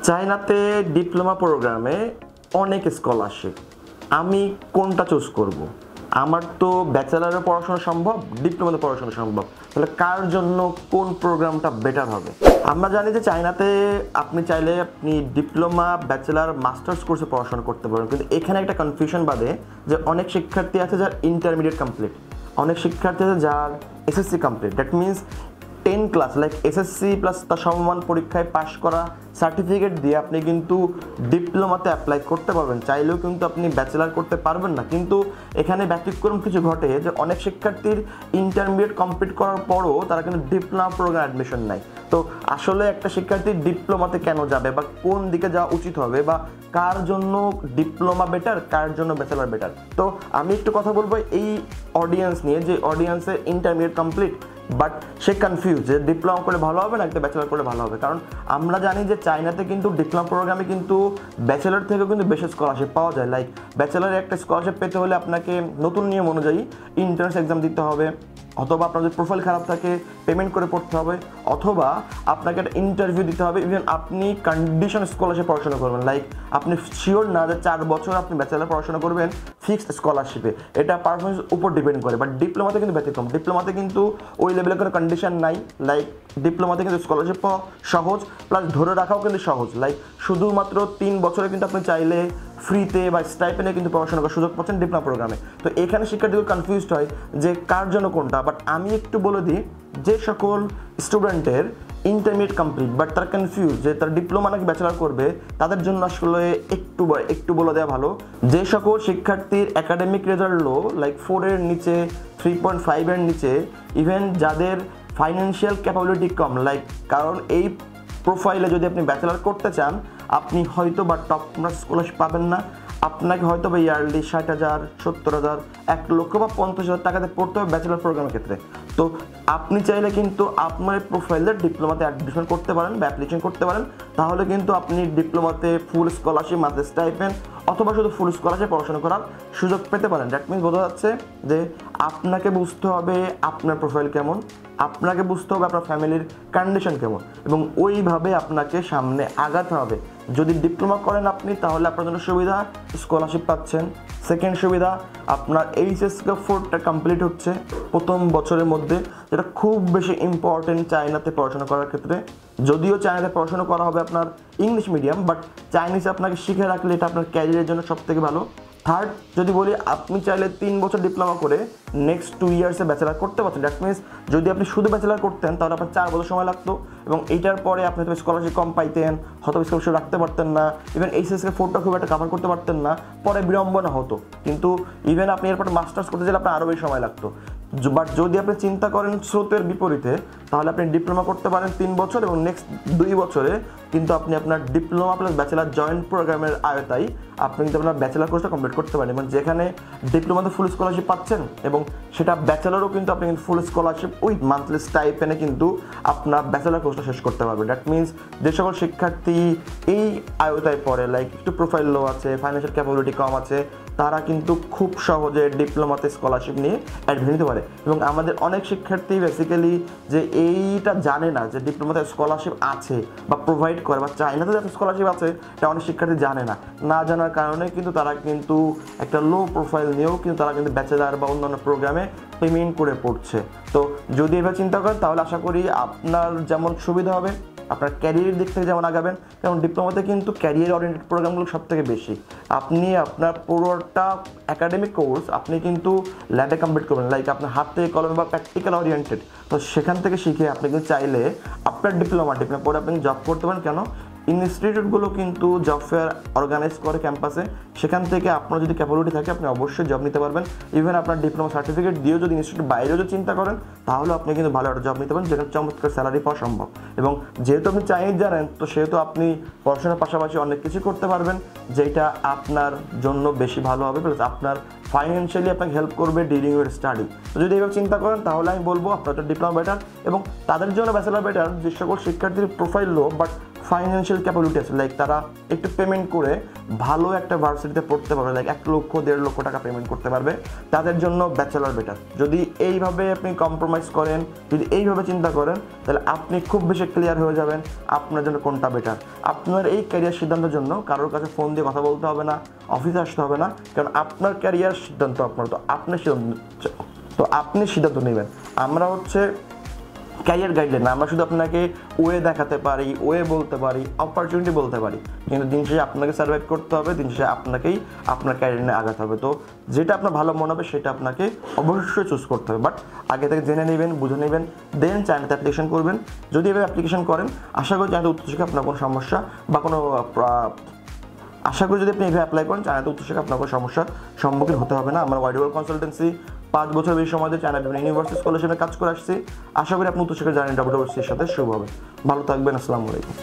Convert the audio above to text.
চায়নাতে ডিপ্লোমা প্রোগ্রামে অনেক স্কলারশিপ। আমি কোনটা চুজ করব? আমার তো ব্যাচেলারে পড়াশোনা সম্ভব, ডিপ্লোমাতে পড়াশোনা সম্ভব, তাহলে কার জন্য কোন প্রোগ্রামটা বেটার হবে? আমরা জানি যে চায়নাতে আপনি চাইলে আপনি ডিপ্লোমা, ব্যাচেলার, মাস্টার্স কোর্সে পড়াশোনা করতে পারেন, কিন্তু এখানে একটা কনফিউশন বাদে যে অনেক শিক্ষার্থী আছে যার ইন্টারমিডিয়েট কমপ্লিট, অনেক শিক্ষার্থী আছে যার SSC complete. That means 10 class like SSC plus তার সমমান পরীক্ষায় পাশ করা সার্টিফিকেট দিয়ে আপনি কিন্তু ডিপ্লোমাতে অ্যাপ্লাই করতে পারবেন। চাইলেও কিন্তু আপনি ব্যাচেলার করতে পারবেন না। কিন্তু এখানে ব্যতিক্রম কিছু ঘটে যে অনেক শিক্ষার্থীর ইন্টারমিডিয়েট কমপ্লিট করার পরও তারা কিন্তু ডিপ্লোমা প্রোগ্রাম অ্যাডমিশন নেয়। তো আসলে একটা শিক্ষার্থী ডিপ্লোমাতে কেন যাবে বা কোন দিকে যাওয়া উচিত হবে বা কার জন্য ডিপ্লোমা বেটার, কার জন্য ব্যাচেলার বেটার? তো আমি একটু কথা বলবো এই অডিয়েন্স নিয়ে, যে অডিয়েন্সের intermediate complete but say confuse যে ডিপ্লোমা করলে ভালো হবে না একটা ব্যাচেলার করলে ভালো হবে। কারণ আমরা জানি যে চায়নাতে কিন্তু ডিপ্লোমা প্রোগ্রামে কিন্তু ব্যাচেলার থেকেও কিন্তু বেশি স্কলারশিপ পাওয়া যায়। লাইক ব্যাচেলারে একটা স্কলারশিপ পেতে হলে আপনাকে নতুন নিয়ম অনুযায়ী এন্ট্রান্স এক্সাম দিতে হবে, অথবা আপনার যদি প্রোফাইল খারাপ থাকে পেমেন্ট করে পড়তে হবে, অথবা আপনাকে একটা ইন্টারভিউ দিতে হবে। ইভেন আপনি কন্ডিশন স্কলারশিপ পড়াশোনা করবেন, লাইক আপনি শিওর না যে 4 বছর আপনি ব্যাচেলার পড়াশোনা করবেন ফিক্সড স্কলারশিপে, এটা পারফরমেন্সের উপর ডিপেন্ড করে। বাট ডিপ্লোমাতে কিন্তু ব্যতিক্রম, ডিপ্লোমাতে কিন্তু ওই লেভেলের কোনো কন্ডিশন নাই। লাইক ডিপ্লোমাতে কিন্তু স্কলারশিপ পাওয়া সহজ, প্লাস ধরে রাখাও কিন্তু সহজ। লাইক শুধুমাত্র 3 বছরে কিন্তু আপনি চাইলে ফ্রিতে বা স্টাইপেন্ডে কিন্তু পড়াশোনা করার সুযোগ পাচ্ছেন ডিপ্লোমা প্রোগ্রামে। তো এখানে শিক্ষার্থীগুলো কনফিউজড হয় যে কার জন্য কোনটা। বাট আমি একটু বলে দিই, যে সকল স্টুডেন্টের ইন্টারমিডিয়েট কমপ্লিট বাট তারা কনফিউজ যে তারা ডিপ্লোমা নাকি ব্যাচেলার করবে, তাদের জন্য আসলে একটু বলে দেওয়া ভালো। যে সকল শিক্ষার্থীর একাডেমিক রেজাল্ট লো, লাইক 4 এর নিচে, 3.5 এর নিচে, ইভেন যাদের ফাইন্যান্সিয়াল ক্যাপাবিলিটি কম, লাইক কারণ এই প্রোফাইলে যদি আপনি ব্যাচেলার করতে চান আপনি হয়তো বা টপ স্কলারশিপ পাবেন না, আপনাকে হয়তো বা ইয়ারলি 60,000, 70,000, 1 লক্ষ বা 50,000 টাকাতে পড়তে হবে ব্যাচেলার প্রোগ্রামের ক্ষেত্রে। তো আপনি চাইলে কিন্তু আপনার প্রোফাইলের ডিপ্লোমাতে অ্যাডমিশন করতে পারেন বা অ্যাপ্লিকেশন করতে পারেন, তাহলে কিন্তু আপনি ডিপ্লোমাতে ফুল স্কলারশিপ, মাস্টার স্টাইপেন্ড অথবা শুধু ফুল স্কলারশিপ পড়াশোনা করার সুযোগ পেতে পারেন। দ্যাট মিনস বোঝা যাচ্ছে যে আপনাকে বুঝতে হবে আপনার প্রোফাইল কেমন, আপনাকে বুঝতে হবে আপনার ফ্যামিলির কন্ডিশন কেমন, এবং ওইভাবে আপনাকে সামনে আগাতে হবে। যদি ডিপ্লোমা করেন আপনি, তাহলে আপনার জন্য সুবিধা স্কলারশিপ পাচ্ছেন। সেকেন্ড সুবিধা, আপনার এইচএসকে 4টা কমপ্লিট হচ্ছে প্রথম বছরের মধ্যে, যেটা খুব বেশি ইম্পর্টেন্ট চায়নাতে পড়াশোনা করার ক্ষেত্রে। যদিও চায়নাতে পড়াশোনা করা হবে আপনার ইংলিশ মিডিয়াম, বাট চাইনিজ আপনাকে শিখে রাখলে এটা আপনার ক্যারিয়ারের জন্য সবথেকে ভালো। থার্ড, যদি বলি আপনি চাইলে 3 বছর ডিপ্লোমা করে নেক্সট 2 ইয়ার্সে ব্যাচেলার করতে পারছেন। দ্যাট মিনস যদি আপনি শুধু ব্যাচেলার করতেন তাহলে আপনার 4 বছর সময় লাগতো, এবং এইটার পরে আপনি হয়তো স্কলারশিপ কম পাইতেন, হয়তো স্কলারশিপ রাখতে পারতেন না, ইভেন এইচএসকে 4টা খুব একটা কভার করতে পারতেন না, পরে বিড়ম্বনা হতো। কিন্তু ইভেন আপনি এরপর মাস্টার্স করতে গেলে আপনার আরও বেশি সময় লাগতো। বাট যদি আপনি চিন্তা করেন স্রোতের বিপরীতে, তাহলে আপনি ডিপ্লোমা করতে পারেন 3 বছর, এবং নেক্সট 2 বছরে কিন্তু আপনি আপনার ডিপ্লোমা প্লাস ব্যাচেলার জয়েন্ট প্রোগ্রামের আয়তায় আপনি কিন্তু আপনার ব্যাচেলার কোর্সটা কমপ্লিট করতে পারেন। এবং যেখানে ডিপ্লোমাতে ফুল স্কলারশিপ পাচ্ছেন, এবং সেটা ব্যাচেলারও কিন্তু আপনি ফুল স্কলারশিপ উইথ মান্থলি স্টাইপেন্ডে কিন্তু আপনার ব্যাচেলার কোর্সটা শেষ করতে পারবেন। দ্যাট মিনস যে সকল শিক্ষার্থী এই আয়তায় পড়ে, লাইক একটু প্রোফাইল লো আছে, ফাইন্যান্সিয়াল ক্যাপাবিলিটি কম আছে, তারা কিন্তু খুব সহজে ডিপ্লোমাতে স্কলারশিপ নিয়ে অ্যাডমিশন নিতে পারে। এবং আমাদের অনেক শিক্ষার্থী বেসিক্যালি যে এইটা জানে না যে ডিপ্লোমাতে স্কলারশিপ আছে বা প্রোভাইড করে, বা চায়নাতে যে স্কলারশিপ আছে এটা অনেক শিক্ষার্থী জানে না। না জানার কারণে কিন্তু তারা কিন্তু একটা লো প্রোফাইল নিয়েও কিন্তু তারা কিন্তু ব্যাচেলার বা অন্যান্য প্রোগ্রামে পেমেন্ট করে পড়ছে। তো যদি এবার চিন্তা করেন তাহলে আশা করি আপনার যেমন সুবিধা হবে, আপনার ক্যারিয়ারের দিক থেকে যেমন আগাবেন, কারণ ডিপ্লোমাতে কিন্তু ক্যারিয়ার ওরিয়েন্টেড প্রোগ্রামগুলো সবথেকে বেশি। আপনি আপনার পুরোটা একাডেমিক কোর্স আপনি কিন্তু ল্যাবে কমপ্লিট করবেন, লাইক আপনার হাত থেকে কলমে বা প্র্যাকটিক্যাল ওরিয়েন্টেড। তো সেখান থেকে শিখে আপনি কিন্তু চাইলে আপনার ডিপ্লোমা পরে আপনি জব করতে পারেন। কেন, ইনস্টিটিউটগুলো কিন্তু জব ফেয়ার অর্গানাইজ করে ক্যাম্পাসে, সেখান থেকে আপনার যদি ক্যাপাবিলিটি থাকে আপনি অবশ্যই জব নিতে পারবেন। ইভেন আপনার ডিপ্লোমা সার্টিফিকেট দিয়েও যদি ইনস্টিটিউট বাইরেও যদি চিন্তা করেন, তাহলে আপনি কিন্তু ভালো একটা জব নিতে পারেন, যেটা চমৎকার স্যালারি পাওয়া সম্ভব। এবং যেহেতু আপনি চাইনিজ জানেন, তো সেহেতু আপনি পড়াশোনার পাশাপাশি অনেক কিছু করতে পারবেন, যেটা আপনার জন্য বেশি ভালো হবে, প্লাস আপনার ফাইন্যান্সিয়ালি আপনাকে হেল্প করবে ডিউরিং ইউর স্টাডি। তো যদি এভাবে চিন্তা করেন তাহলে আমি বলবো আপনার ডিপ্লোমা বেটার, এবং তাদের জন্য ব্যাচেলার বেটার যে সকল শিক্ষার্থীর profile low but financial capability আছে, লাইক তারা একটু পেমেন্ট করে ভালো একটা ভার্সিটিতে পড়তে পারবে, লাইক 1 লক্ষ 1.5 লক্ষ টাকা পেমেন্ট করতে পারবে, তাদের জন্য ব্যাচেলার বেটার। যদি এইভাবে আপনি কম্প্রোমাইজ করেন, যদি এইভাবে চিন্তা করেন, তাহলে আপনি খুব বেশি ক্লিয়ার হয়ে যাবেন আপনার জন্য কোনটা বেটার। আপনার এই ক্যারিয়ার সিদ্ধান্তের জন্য কারোর কাছে ফোন দিয়ে কথা বলতে হবে না, অফিসে আসতে হবে না, কারণ আপনার ক্যারিয়ার সিদ্ধান্ত আপনার, তো আপনি সিদ্ধান্ত নেবেন। আমরা হচ্ছে ক্যারিয়ার গাইডলাইন না, আমরা শুধু আপনাকে ওয়ে দেখাতে পারি, ওয়ে বলতে পারি, অপরচুনিটি বলতে পারি, কিন্তু দিন শেষে আপনাকে সার্ভাইভ করতে হবে, দিন শেষে আপনাকেই আপনার ক্যারিয়ার নিয়ে আগাতে হবে। তো যেটা আপনার ভালো মনে হবে সেটা আপনাকে অবশ্যই চুজ করতে হবে, বাট আগে থেকে জেনে নেবেন, বুঝে নেবেন, দেন চায়নাতে অ্যাপ্লিকেশন করবেন। যদি এভাবে অ্যাপ্লিকেশন করেন, আশা করি চায়নাতে উচ্চশিক্ষা আপনার কোনো সমস্যা বা কোনো আশা করি যদি আপনি এভাবে অ্যাপ্লাই করেন, চায়নাতে উচ্চশিক্ষা আপনার কোনো সমস্যার সম্মুখীন হতে হবে না। আমরা ওয়াইড ওয়ার্ল্ড কনসালটেন্সি 5 বছর বেশি সময় দিয়ে চায়না বিভিন্ন ইউনিভার্সিটি স্কলারশিপে কাজ করে আসছি। আশা করি আপনি উচ্চশিক্ষার জার্নি WWC এর সাথে শুরু হবে। ভালো থাকবেন, আসসালামু আলাইকুম।